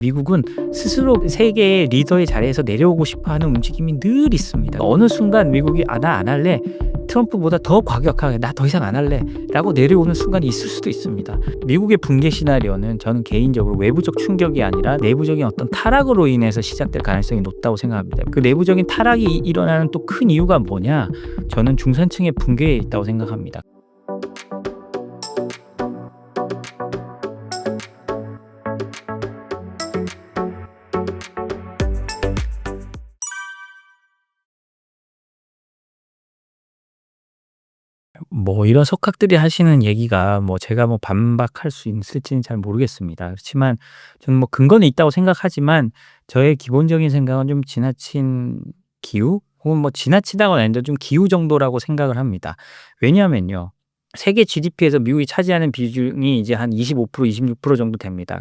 미국은 스스로 세계의 리더의 자리에서 내려오고 싶어 하는 움직임이 늘 있습니다. 어느 순간 미국이 나 안 할래. 트럼프보다 더 과격하게 나 더 이상 안 할래 라고 내려오는 순간이 있을 수도 있습니다. 미국의 붕괴 시나리오는 저는 개인적으로 외부적 충격이 아니라 내부적인 어떤 타락으로 인해서 시작될 가능성이 높다고 생각합니다. 그 내부적인 타락이 일어나는 또 큰 이유가 뭐냐? 저는 중산층의 붕괴에 있다고 생각합니다. 이런 석학들이 하시는 얘기가 제가 반박할 수 있을지는 잘 모르겠습니다. 그렇지만 저는 근거는 있다고 생각하지만 저의 기본적인 생각은 좀 지나친 기우 혹은 지나치다고는 아닌데 좀 기우 정도라고 생각을 합니다. 왜냐하면요. 세계 GDP에서 미국이 차지하는 비중이 이제 한 25% 26% 정도 됩니다.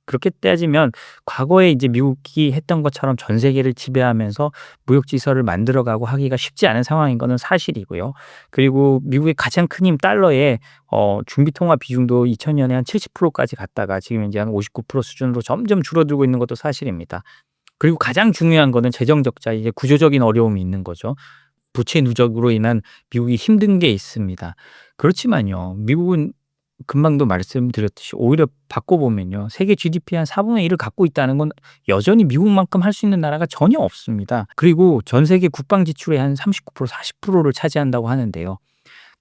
그렇게 따지면 과거에 이제 미국이 했던 것처럼 전 세계를 지배하면서 무역 지서를 만들어 가고 하기가 쉽지 않은 상황인 거는 사실이고요. 그리고 미국의 가장 큰 힘 달러의 중비 통화 비중도 2000년에 한 70%까지 갔다가 지금 이제 한 59% 수준으로 점점 줄어들고 있는 것도 사실입니다. 그리고 가장 중요한 거는 재정 적자, 이제 구조적인 어려움이 있는 거죠. 부채 누적으로 인한 미국이 힘든 게 있습니다. 그렇지만요. 미국은 금방도 말씀드렸듯이 오히려 바꿔 보면요. 세계 GDP의 한 4분의 1을 갖고 있다는 건 여전히 미국만큼 할 수 있는 나라가 전혀 없습니다. 그리고 전 세계 국방 지출의 한 39% 40%를 차지한다고 하는데요.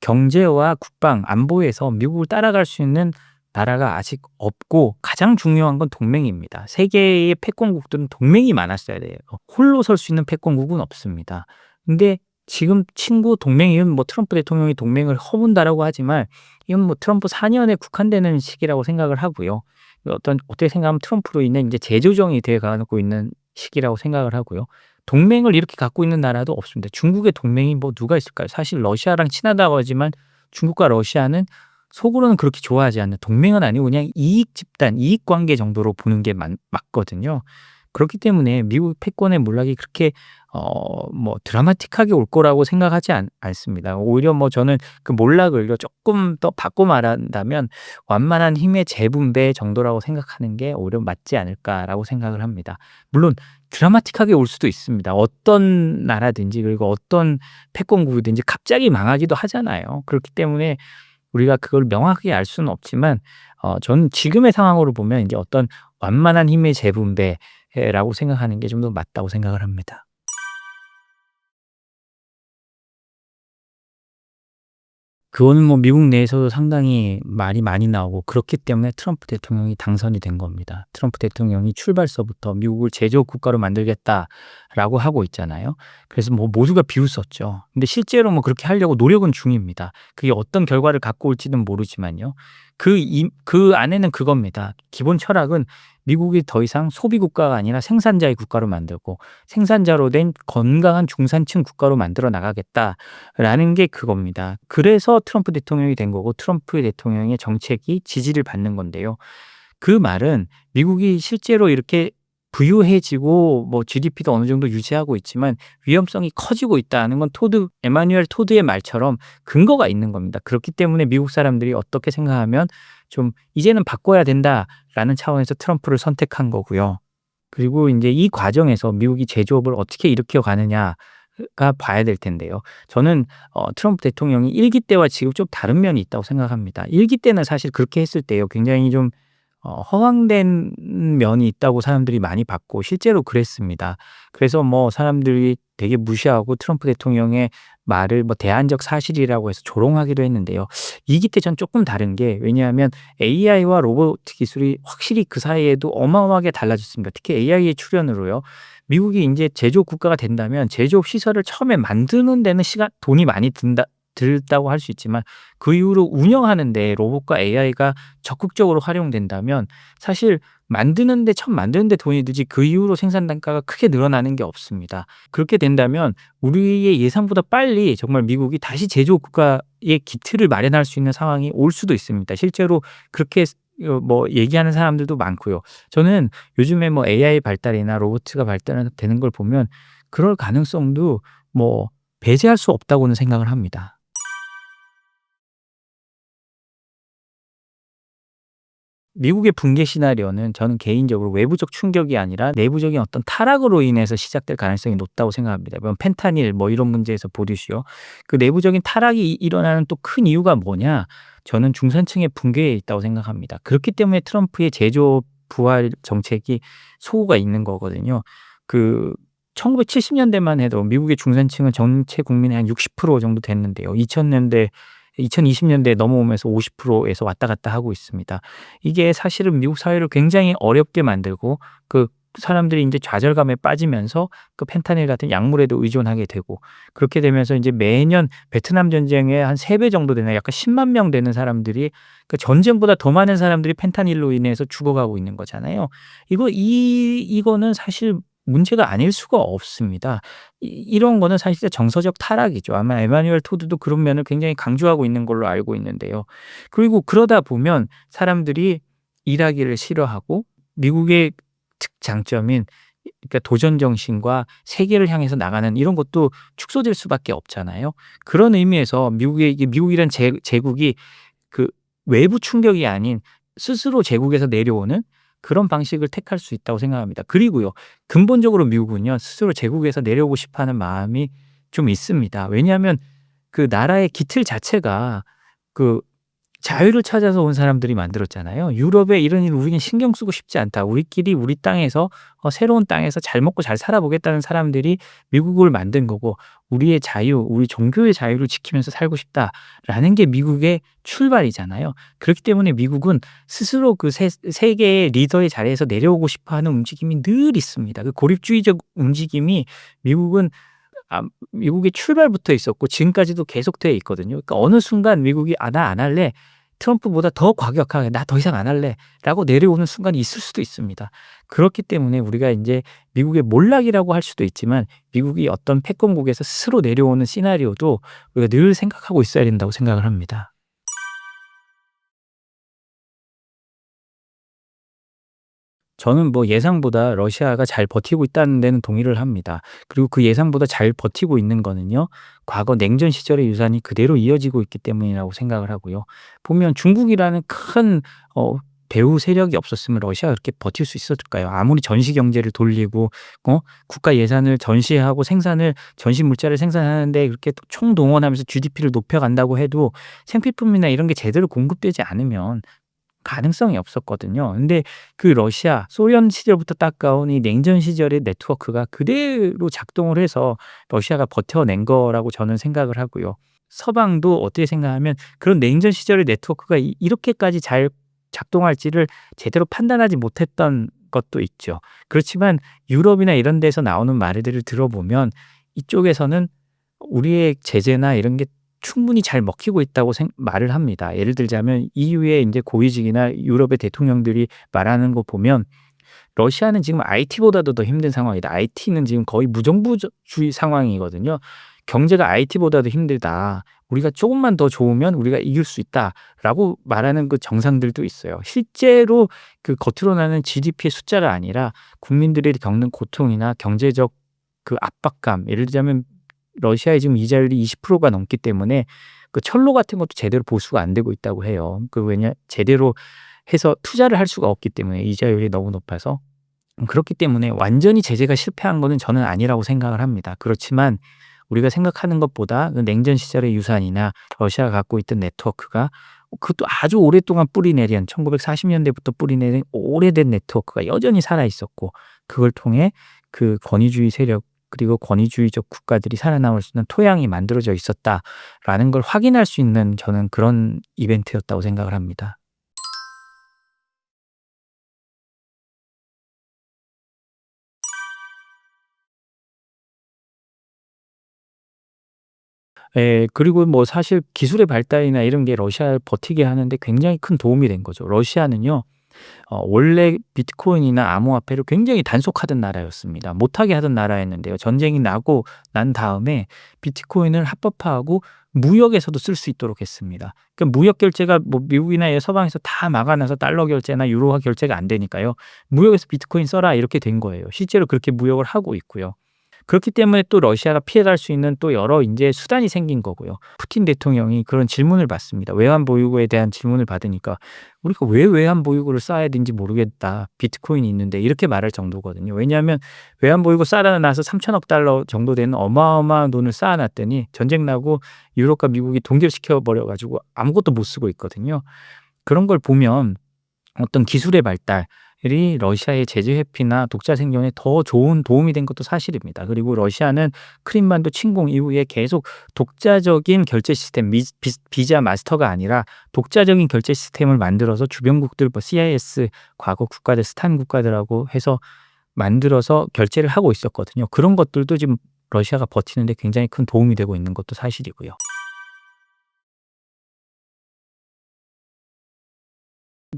경제와 국방, 안보에서 미국을 따라갈 수 있는 나라가 아직 없고 가장 중요한 건 동맹입니다. 세계의 패권국들은 동맹이 많았어야 돼요. 홀로 설 수 있는 패권국은 없습니다. 근데 지금 친구 동맹이면 트럼프 대통령이 동맹을 허문다라고 하지만 이건 트럼프 4년에 국한되는 시기라고 생각을 하고요. 어떻게 생각하면 트럼프로 인해 이제 재조정이 돼 가고 있는 시기라고 생각을 하고요. 동맹을 이렇게 갖고 있는 나라도 없습니다. 중국의 동맹이 누가 있을까요? 사실 러시아랑 친하다고 하지만 중국과 러시아는 속으로는 그렇게 좋아하지 않는, 동맹은 아니고 그냥 이익 집단, 이익 관계 정도로 보는 게 맞거든요. 그렇기 때문에 미국 패권의 몰락이 그렇게 드라마틱하게 올 거라고 생각하지 않습니다. 오히려 저는 그 몰락을요 조금 더 바꿔 말한다면 완만한 힘의 재분배 정도라고 생각하는 게 오히려 맞지 않을까라고 생각을 합니다. 물론 드라마틱하게 올 수도 있습니다. 어떤 나라든지 그리고 어떤 패권국이든지 갑자기 망하기도 하잖아요. 그렇기 때문에 우리가 그걸 명확하게 알 수는 없지만 저는 지금의 상황으로 보면 이제 어떤 완만한 힘의 재분배라고 생각하는 게 좀 더 맞다고 생각을 합니다. 그거는 미국 내에서도 상당히 말이 많이 나오고 그렇기 때문에 트럼프 대통령이 당선이 된 겁니다. 트럼프 대통령이 출발서부터 미국을 제조업 국가로 만들겠다라고 하고 있잖아요. 그래서 모두가 비웃었죠. 근데 실제로 그렇게 하려고 노력은 중입니다. 그게 어떤 결과를 갖고 올지는 모르지만요. 그 안에는 그겁니다. 기본 철학은 미국이 더 이상 소비 국가가 아니라 생산자의 국가로 만들고 생산자로 된 건강한 중산층 국가로 만들어 나가겠다라는 게 그겁니다. 그래서 트럼프 대통령이 된 거고 트럼프 대통령의 정책이 지지를 받는 건데요. 그 말은 미국이 실제로 이렇게 부유해지고 GDP도 어느 정도 유지하고 있지만 위험성이 커지고 있다는 건 에마뉴엘 토드의 말처럼 근거가 있는 겁니다. 그렇기 때문에 미국 사람들이 어떻게 생각하면 좀 '이제는 바꿔야 된다.'라는 차원에서 트럼프를 선택한 거고요. 그리고 인제 이 과정에서 미국이 제조업을 어떻게 일으켜 가느냐가 봐야 될 텐데요. 저는 트럼프 대통령이 1기 때와 지금 좀 다른 면이 있다고 생각합니다. 1기 때는 사실 그렇게 했을 때요 굉장히 좀 허황된 면이 있다고 사람들이 많이 봤고 실제로 그랬습니다. 그래서 사람들이 되게 무시하고 트럼프 대통령의 말을 대안적 사실이라고 해서 조롱하기도 했는데요. 2기 때 전 조금 다른 게, 왜냐하면 AI와 로봇 기술이 확실히 그 사이에도 어마어마하게 달라졌습니다. 특히 AI의 출현으로요. 미국이 인제 제조업 국가가 된다면 제조업 시설을 처음에 만드는 데는 돈이 많이 들다고 할 수 있지만 그 이후로 운영하는 데 로봇과 AI가 적극적으로 활용된다면 사실 처음 만드는 데 돈이 들지 그 이후로 생산 단가가 크게 늘어나는 게 없습니다. 그렇게 된다면 우리의 예상보다 빨리 정말 미국이 다시 제조업 국가의 기틀을 마련할 수 있는 상황이 올 수도 있습니다. 실제로 그렇게 얘기하는 사람들도 많고요. 저는 요즘에 AI 발달이나 로보트가 발달되는 걸 보면 그럴 가능성도 배제할 수 없다고는 생각을 합니다. 미국의 붕괴 시나리오는 저는 개인적으로 외부적 충격이 아니라 내부적인 어떤 타락으로 인해서 시작될 가능성이 높다고 생각합니다. 뭐 펜타닐 뭐 이런 문제에서 보듯이요. 그 내부적인 타락이 일어나는 또 큰 이유가 뭐냐? 저는 중산층의 붕괴에 있다고 생각합니다. 그렇기 때문에 트럼프의 제조 부활 정책이 소구가 있는 거거든요. 그 1970년대만 해도 미국의 중산층은 전체 국민의 한 60% 정도 됐는데요. 2020년대에 넘어오면서 50%에서 왔다 갔다 하고 있습니다. 이게 사실은 미국 사회를 굉장히 어렵게 만들고 그 사람들이 인제 좌절감에 빠지면서 그 펜타닐 같은 약물에도 의존하게 되고 그렇게 되면서 인제 매년 베트남 전쟁의 한 3배 정도 되는 약간 10만 명 되는 사람들이 그 전쟁보다 더 많은 사람들이 펜타닐로 인해서 죽어가고 있는 거잖아요. 이거는 사실 문제가 아닐 수가 없습니다. 이런 거는 사실 정서적 타락이죠. 아마 에마뉴엘 토드도 그런 면을 굉장히 강조하고 있는 걸로 알고 있는데요. 그리고 그러다 보면 사람들이 일하기를 싫어하고 미국의 특장점인 그러니까 도전 정신과 세계를 향해서 나가는 이런 것도 축소될 수밖에 없잖아요. 그런 의미에서 미국이란 제국이 그 외부 충격이 아닌 스스로 제국에서 내려오는 그런 방식을 택할 수 있다고 생각합니다. 그리고요. 근본적으로 미국은요. 스스로 제국에서 내려오고 싶어 하는 마음이 좀 있습니다. 왜냐하면 그 나라의 기틀 자체가 그 자유를 찾아서 온 사람들이 만들었잖아요. 유럽의 이런 일 우리는 신경 쓰고 싶지 않다. 우리끼리 우리 땅에서 새로운 땅에서 잘 먹고 잘 살아보겠다는 사람들이 미국을 만든 거고 우리의 자유, 우리 종교의 자유를 지키면서 살고 싶다라는 게 미국의 출발이잖아요. 그렇기 때문에 미국은 스스로 그 세계의 리더의 자리에서 내려오고 싶어 하는 움직임이 늘 있습니다. 그 고립주의적 움직임이 미국은 미국의 출발부터 있었고 지금까지도 계속되어 있거든요. 그러니까 어느 순간 미국이 '아 나 안 할래. 트럼프보다 더 과격하게 나 더 이상 안 할래.'라고 내려오는 순간이 있을 수도 있습니다. 그렇기 때문에 우리가 인제 미국의 몰락이라고 할 수도 있지만 미국이 어떤 패권국에서 스스로 내려오는 시나리오도 우리가 늘 생각하고 있어야 된다고 생각을 합니다. 저는 뭐 예상보다 러시아가 잘 버티고 있다는 데는 동의를 합니다. 그리고 그 예상보다 잘 버티고 있는 거는요. 과거 냉전 시절의 유산이 그대로 이어지고 있기 때문이라고 생각을 하고요. 보면 중국이라는 큰 배후 세력이 없었으면 러시아가 그렇게 버틸 수 있었을까요? 아무리 전시 경제를 돌리고 국가 예산을 전시하고 생산을 전시 물자를 생산하는데 그렇게 총동원하면서 GDP를 높여간다고 해도 생필품이나 이런 게 제대로 공급되지 않으면 가능성이 없었거든요. 근데 그 러시아, 소련 시절부터 따라온 이 냉전 시절의 네트워크가 그대로 작동을 해서 러시아가 버텨낸 거라고 저는 생각을 하고요. 서방도 어떻게 생각하면 그런 냉전 시절의 네트워크가 이렇게까지 잘 작동할지를 제대로 판단하지 못했던 것도 있죠. 그렇지만 유럽이나 이런 데서 나오는 말들을 들어보면 이쪽에서는 우리의 제재나 이런 게 충분히 잘 먹히고 있다고 말을 합니다. 예를 들자면 EU의 인제 고위직이나 유럽의 대통령들이 말하는 거 보면 "러시아는 지금 IT보다도 더 힘든 상황이다. IT는 지금 거의 무정부주의 상황이거든요. 경제가 IT보다도 힘들다. 우리가 쪼금만 더 좋으면 우리가 이길 수 있다."라고 말하는 그 정상들도 있어요. 실제로 그 겉으로 나는 GDP의 숫자가 아니라 국민들이 겪는 고통이나 경제적 그 압박감 예를 들자면 러시아의 지금 이자율이 20%가 넘기 때문에 그 철로 같은 것도 제대로 보수가 안 되고 있다고 해요. 제대로 해서 투자를 할 수가 없기 때문에 이자율이 너무 높아서. 그렇기 때문에 완전히 제재가 실패한 거는 저는 아니라고 생각을 합니다. 그렇지만 우리가 생각하는 것보다 그 냉전 시절의 유산이나 러시아가 갖고 있던 네트워크가 그것도 아주 오랫동안 뿌리내린 1940년대부터 뿌리내린 오래된 네트워크가 여전히 살아 있었고 그걸 통해 그 권위주의 세력 그리고 권위주의적 국가들이 살아남을 수 있는 토양이 만들어져 있었다라는 걸 확인할 수 있는 저는 그런 이벤트였다고 생각을 합니다. 예. 그리고 뭐 사실 기술의 발달이나 이런 게 러시아를 버티게 하는데 굉장히 큰 도움이 된 거죠. 러시아는요. 원래 비트코인이나 암호화폐를 굉장히 단속하던 나라였습니다. 못하게 하던 나라였는데요. 전쟁이 나고 난 다음에 비트코인을 합법화하고 무역에서도 쓸 수 있도록 했습니다. 그러니까 무역 결제가 뭐 미국이나 서방에서 다 막아 놔서 달러 결제나 유로화 결제가 안 되니까요. "무역에서 비트코인 써라." 이렇게 된 거예요. 실제로 그렇게 무역을 하고 있고요. 그렇기 때문에 또 러시아가 피해갈 수 있는 또 여러 인제 수단이 생긴 거고요. 푸틴 대통령이 그런 질문을 받습니다. 외환 보유고에 대한 질문을 받으니까 "우리가 왜 외환 보유고를 쌓아야 되는지 모르겠다. 비트코인이 있는데." 이렇게 말할 정도거든요. 왜냐하면 외환 보유고 쌓아 놔서 3천억 달러 정도 되는 어마어마한 돈을 쌓아 놨더니 전쟁 나고 유럽과 미국이 동결시켜 버려 가지고 아무것도 못 쓰고 있거든요. 그런 걸 보면 어떤 기술의 발달이 러시아의 제재 회피나 독자 생존에 더 좋은 도움이 된 것도 사실입니다. 그리고 러시아는 크림반도 침공 이후에 계속 독자적인 결제 시스템, 비자 마스터가 아니라 독자적인 결제 시스템을 만들어서 주변국들 뭐 CIS 과거 국가들 스탄 국가들하고 해서 만들어서 결제를 하고 있었거든요. 그런 것들도 지금 러시아가 버티는 데 굉장히 큰 도움이 되고 있는 것도 사실이고요.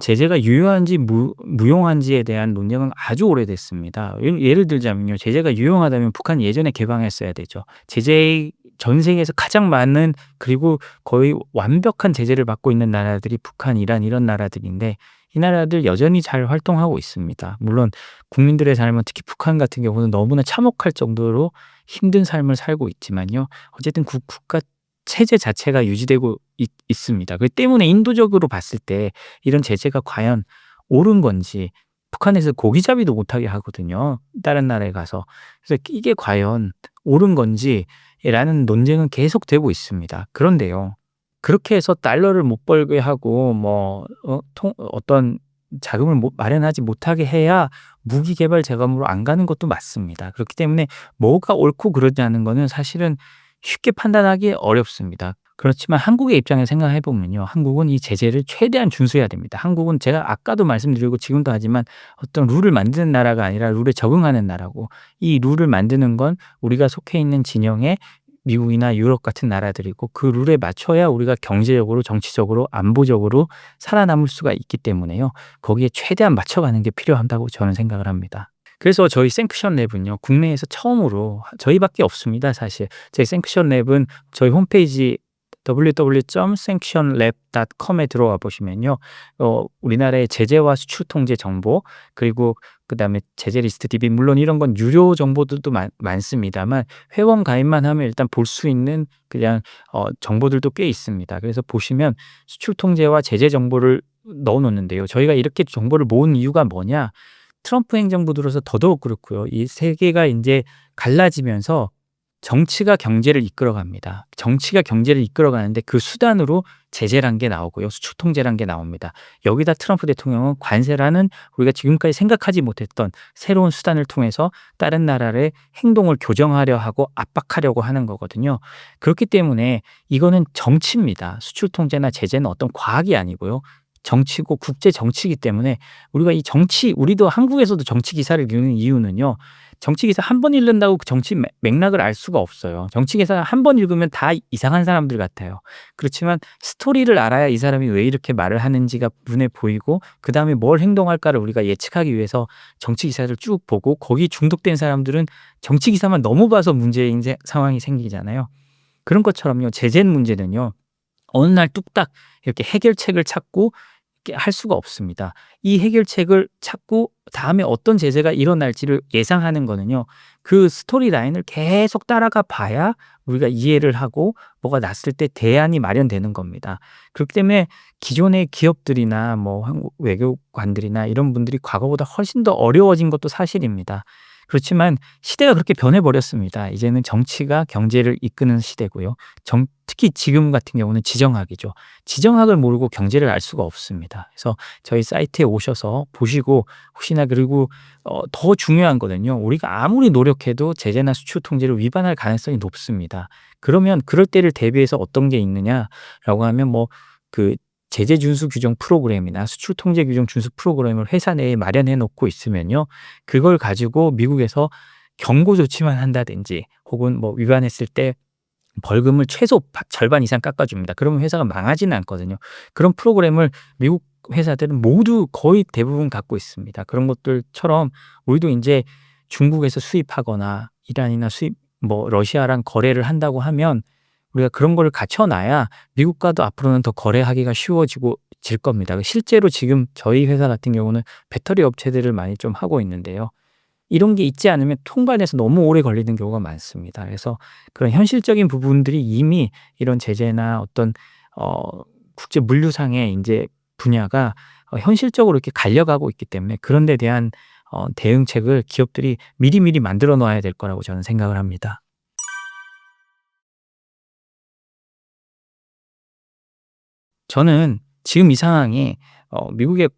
제재가 유효한지 무용한지에 대한 논쟁은 아주 오래됐습니다. 예를 들자면요. 제재가 유용하다면 북한이 예전에 개방했어야 되죠. 제재 전 세계에서 가장 많은 그리고 거의 완벽한 제재를 받고 있는 나라들이 북한, 이란 이런 나라들인데 이 나라들 여전히 잘 활동하고 있습니다. 물론 국민들의 삶은 특히 북한 같은 경우는 너무나 참혹할 정도로 힘든 삶을 살고 있지만요. 어쨌든 국가 체제 자체가 유지되고 있습니다. 그 때문에 인도적으로 봤을 때 이런 제재가 과연 옳은 건지 북한에서 고기잡이도 못하게 하거든요, 다른 나라에 가서. 그래서 이게 과연 옳은 건지라는 논쟁은 계속되고 있습니다. 그런데요. 그렇게 해서 달러를 못 벌게 하고 뭐 어떤 자금을 마련하지 못하게 해야 무기 개발 자금으로 안 가는 것도 맞습니다. 그렇기 때문에 뭐가 옳고 그르냐는 거는 사실은 쉽게 판단하기 어렵습니다. 그렇지만 한국의 입장에서 생각해 보면요. 한국은 이 제재를 최대한 준수해야 됩니다. 한국은 제가 아까도 말씀드리고 지금도 하지만 어떤 룰을 만드는 나라가 아니라 룰에 적응하는 나라고, 이 룰을 만드는 건 우리가 속해 있는 진영에 미국이나 유럽 같은 나라들이고 그 룰에 맞춰야 우리가 경제적으로, 정치적으로, 안보적으로 살아남을 수가 있기 때문에요. 거기에 최대한 맞춰가는 게 필요하다고 저는 생각을 합니다. 그래서 저희 생크션 랩은요. 국내에서 처음으로 저희밖에 없습니다 사실. 저희 생크션 랩은 저희 홈페이지 www.sanctionlab.com에 들어와 보시면요. 우리나라의 제재와 수출 통제 정보, 그리고 그다음에 제재 리스트 DB, 물론 이런 건 유료 정보들도 많습니다만 회원 가입만 하면 일단 볼 수 있는 그냥 정보들도 꽤 있습니다. 그래서 보시면 수출 통제와 제재 정보를 넣어 놓는데요. 저희가 이렇게 정보를 모은 이유가 뭐냐? 트럼프 행정부 들어서 더더욱 그렇고요. 이 세계가 인제 갈라지면서 정치가 경제를 이끌어갑니다. 정치가 경제를 이끌어가는데 그 수단으로 제재란 게 나오고요. 수출 통제란 게 나옵니다. 여기다 트럼프 대통령은 관세라는 우리가 지금까지 생각하지 못했던 새로운 수단을 통해서 다른 나라의 행동을 교정하려 하고 압박하려고 하는 거거든요. 그렇기 때문에 이거는 정치입니다. 수출 통제나 제재는 어떤 과학이 아니고요. 정치고 국제 정치이기 때문에 우리가 이 정치, 우리도 한국에서도 정치 기사를 읽는 이유는요. 정치 기사 한 번 읽는다고 그 정치 맥락을 알 수가 없어요. 정치 기사 한 번 읽으면 다 이상한 사람들 같아요. 그렇지만 스토리를 알아야 이 사람이 왜 이렇게 말을 하는지가 눈에 보이고 그다음에 뭘 행동할까를 우리가 예측하기 위해서 정치 기사를 쭉 보고, 거기 중독된 사람들은 정치 기사만 너무 봐서 문제인 상황이 생기잖아요. 그런 것처럼요. 제재 문제는요. 어느 날 뚝딱 이렇게 해결책을 찾고 이렇게 할 수가 없습니다. 이 해결책을 찾고 다음에 어떤 제재가 일어날지를 예상하는 거는요. 그 스토리 라인을 계속 따라가 봐야 우리가 이해를 하고 뭐가 났을 때 대안이 마련되는 겁니다. 그렇기 때문에 기존의 기업들이나 뭐 한국 외교관들이나 이런 분들이 과거보다 훨씬 더 어려워진 것도 사실입니다. 그렇지만 시대가 그렇게 변해 버렸습니다. 이제는 정치가 경제를 이끄는 시대고요. 특히 지금 같은 경우는 지정학이죠. 지정학을 모르고 경제를 알 수가 없습니다. 그래서 저희 사이트에 오셔서 보시고, 혹시나, 그리고 더 중요한 거는요. 우리가 아무리 노력해도 제재나 수출 통제를 위반할 가능성이 높습니다. 그러면 그럴 때를 대비해서 어떤 게 있느냐라고 하면 그 제재 준수 규정 프로그램이나 수출 통제 규정 준수 프로그램을 회사 내에 마련해 놓고 있으면요. 그걸 가지고 미국에서 경고 조치만 한다든지 혹은 위반했을 때 벌금을 최소 절반 이상 깎아줍니다. 그러면 회사가 망하지는 않거든요. 그런 프로그램을 미국 회사들은 모두 거의 대부분 갖고 있습니다. 그런 것들처럼 우리도 이제 중국에서 수입하거나 이란이나 러시아랑 거래를 한다고 하면 우리가 그런 거를 갖춰 놔야 미국과도 앞으로는 더 거래하기가 쉬워질 겁니다. 실제로 지금 저희 회사 같은 경우는 배터리 업체들을 많이 좀 하고 있는데요. 이런 게 있지 않으면 통관에서 너무 오래 걸리는 경우가 많습니다. 그래서 그런 현실적인 부분들이 이미 이런 제재나 어떤 어 국제 물류상의 인제 분야가 현실적으로 이렇게 갈려가고 있기 때문에 그런 데 대한 대응책을 기업들이 미리미리 만들어 놔야 될 거라고 저는 생각을 합니다. 저는 지금 이 상황이 미국의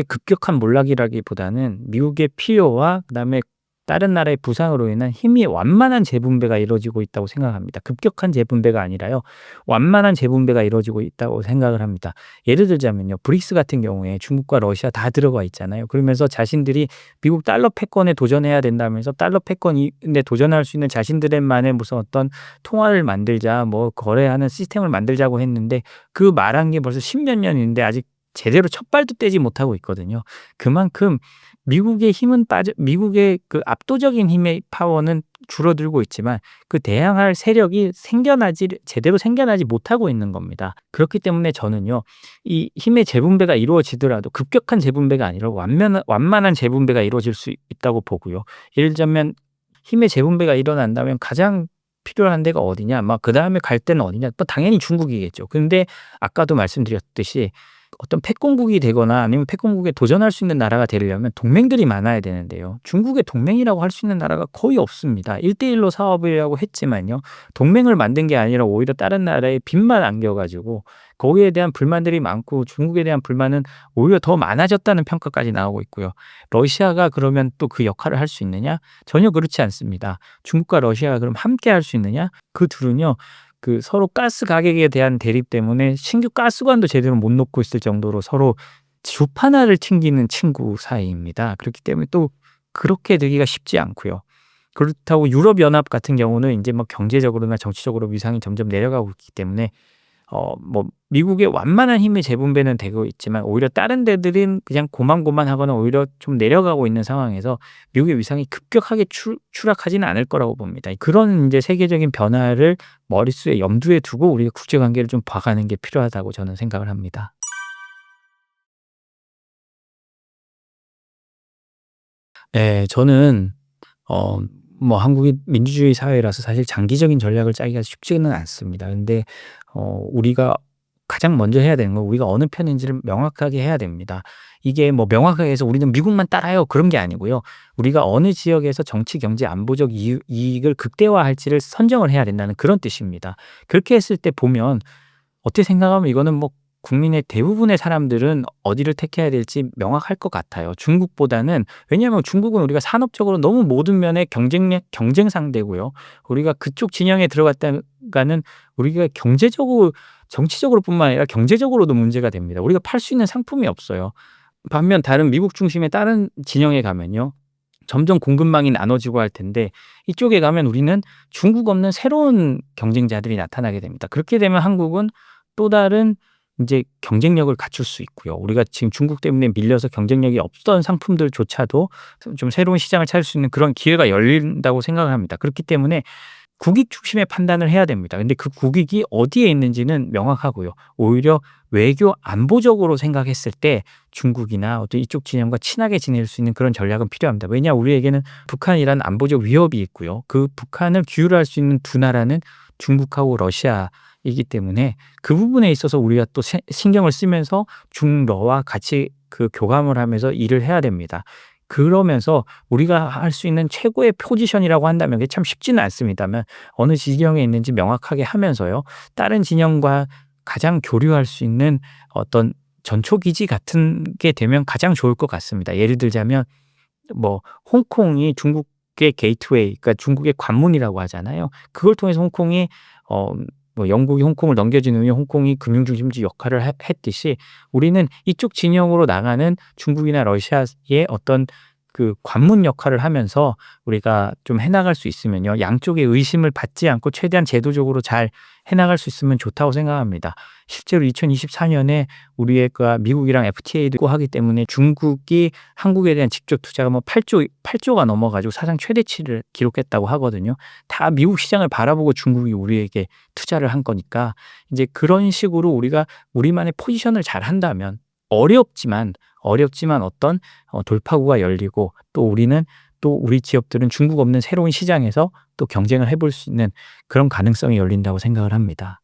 급격한 몰락이라기보다는 미국의 필요와 그다음에 다른 나라의 부상으로 인한 힘이 완만한 재분배가 이루어지고 있다고 생각합니다. 급격한 재분배가 아니라요. 완만한 재분배가 이루어지고 있다고 생각을 합니다. 예를 들자면요. 브릭스 같은 경우에 중국과 러시아 다 들어가 있잖아요. 그러면서 자신들이 미국 달러 패권에 도전해야 된다면서 달러 패권에 도전할 수 있는 자신들만의 무슨 어떤 통화를 만들자, 뭐 거래하는 시스템을 만들자고 했는데 그 말한 게 벌써 십몇 년인데 아직 제대로 첫 발도 떼지 못하고 있거든요. 그만큼 미국의 그 압도적인 힘의 파워는 줄어들고 있지만 그 대항할 세력이 제대로 생겨나지 못하고 있는 겁니다. 그렇기 때문에 저는요. 이 힘의 재분배가 이루어지더라도 급격한 재분배가 아니라 완만한 재분배가 이루어질 수 있다고 보고요. 예를 들자면 힘의 재분배가 일어난다면 가장 필요한 데가 어디냐? 막 그다음에 갈 데는 어디냐? 또 당연히 중국이겠죠. 근데 아까도 말씀드렸듯이 어떤 패권국이 되거나 아니면 패권국에 도전할 수 있는 나라가 되려면 동맹들이 많아야 되는데요. 중국의 동맹이라고 할 수 있는 나라가 거의 없습니다. 1대1로 사업이라고 했지만요. 동맹을 만든 게 아니라 오히려 다른 나라에 빚만 안겨 가지고 거기에 대한 불만들이 많고 중국에 대한 불만은 오히려 더 많아졌다는 평가까지 나오고 있고요. 러시아가 그러면 또 그 역할을 할 수 있느냐? 전혀 그렇지 않습니다. 중국과 러시아가 그럼 함께 할 수 있느냐? 그 둘은요. 그 서로 가스 가격에 대한 대립 때문에 신규 가스관도 제대로 못 놓고 있을 정도로 서로 주파나를 튕기는 친구 사이입니다. 그렇기 때문에 또 그렇게 되기가 쉽지 않고요. 그렇다고 유럽연합 같은 경우는 인제 뭐 경제적으로나 정치적으로 위상이 점점 내려가고 있기 때문에 뭐 미국의 완만한 힘의 재분배는 되고 있지만 오히려 다른 데들은 그냥 고만고만하거나 오히려 좀 내려가고 있는 상황에서 미국의 위상이 급격하게 추락하지는 않을 거라고 봅니다. 그런 인제 세계적인 변화를 머릿속에 염두에 두고 우리가 국제 관계를 좀 봐가는 게 필요하다고 저는 생각을 합니다. 예. 저는 어 뭐 한국이 민주주의 사회라서 사실 장기적인 전략을 짜기가 쉽지는 않습니다. 근데 우리가 가장 먼저 해야 되는 건 우리가 어느 편인지를 명확하게 해야 됩니다. 이게 뭐 명확하게 해서 '우리는 미국만 따라요.' 그런 게 아니고요. 우리가 어느 지역에서 정치, 경제, 안보적 이익을 극대화할지를 선정을 해야 된다는 그런 뜻입니다. 그렇게 했을 때 보면 어떻게 생각하면 이거는 뭐 국민의 대부분의 사람들은 어디를 택해야 될지 명확할 것 같아요. 중국보다는 왜냐하면 중국은 우리가 산업적으로 너무 모든 면에 경쟁 상대고요. 우리가 그쪽 진영에 들어갔다가는 우리가 경제적으로 정치적으로뿐만 아니라 경제적으로도 문제가 됩니다. 우리가 팔 수 있는 상품이 없어요. 반면 다른 미국 중심의 다른 진영에 가면요. 점점 공급망이 나눠지고 할 텐데 이쪽에 가면 우리는 중국 없는 새로운 경쟁자들이 나타나게 됩니다. 그렇게 되면 한국은 또 다른 인제 경쟁력을 갖출 수 있고요. 우리가 지금 중국 때문에 밀려서 경쟁력이 없던 상품들조차도 좀 새로운 시장을 찾을 수 있는 그런 기회가 열린다고 생각을 합니다. 그렇기 때문에 국익 중심의 판단을 해야 됩니다. 근데 그 국익이 어디에 있는지는 명확하고요. 오히려 외교 안보적으로 생각했을 때 중국이나 어떤 이쪽 진영과 친하게 지낼 수 있는 그런 전략은 필요합니다. 왜냐 우리에게는 북한이라는 안보적 위협이 있고요. 그 북한을 규율할 수 있는 두 나라는 중국하고 러시아이기 때문에 그 부분에 있어서 우리가 또 신경을 쓰면서 중러와 같이 그 교감을 하면서 일을 해야 됩니다. 그러면서 우리가 할 수 있는 최고의 포지션이라고 한다면 그게 참 쉽지는 않습니다만 어느 진영에 있는지 명확하게 하면서요. 다른 진영과 가장 교류할 수 있는 어떤 전초기지 같은 게 되면 가장 좋을 것 같습니다. 예를 들자면 뭐 홍콩이 중국의 게이트웨이 그러니까 중국의 관문이라고 하잖아요. 그걸 통해서 홍콩이 어 뭐 영국이 홍콩을 넘겨준 후에 홍콩이 금융 중심지 역할을 했듯이 우리는 이쪽 진영으로 나가는 중국이나 러시아의 어떤 그 관문 역할을 하면서 우리가 좀 해 나갈 수 있으면요. 양쪽의 의심을 받지 않고 최대한 제도적으로 잘 해 나갈 수 있으면 좋다고 생각합니다. 실제로 2024년에 우리가 미국이랑 FTA도 있고 하기 때문에 중국이 한국에 대한 직접 투자가 뭐 8조가 넘어 가지고 사상 최대치를 기록했다고 하거든요. 다 미국 시장을 바라보고 중국이 우리에게 투자를 한 거니까 인제 그런 식으로 우리가 우리만의 포지션을 잘한다면 어렵지만 어떤 돌파구가 열리고 또 우리는 또 우리 기업들은 중국 없는 새로운 시장에서 또 경쟁을 해볼 수 있는 그런 가능성이 열린다고 생각을 합니다.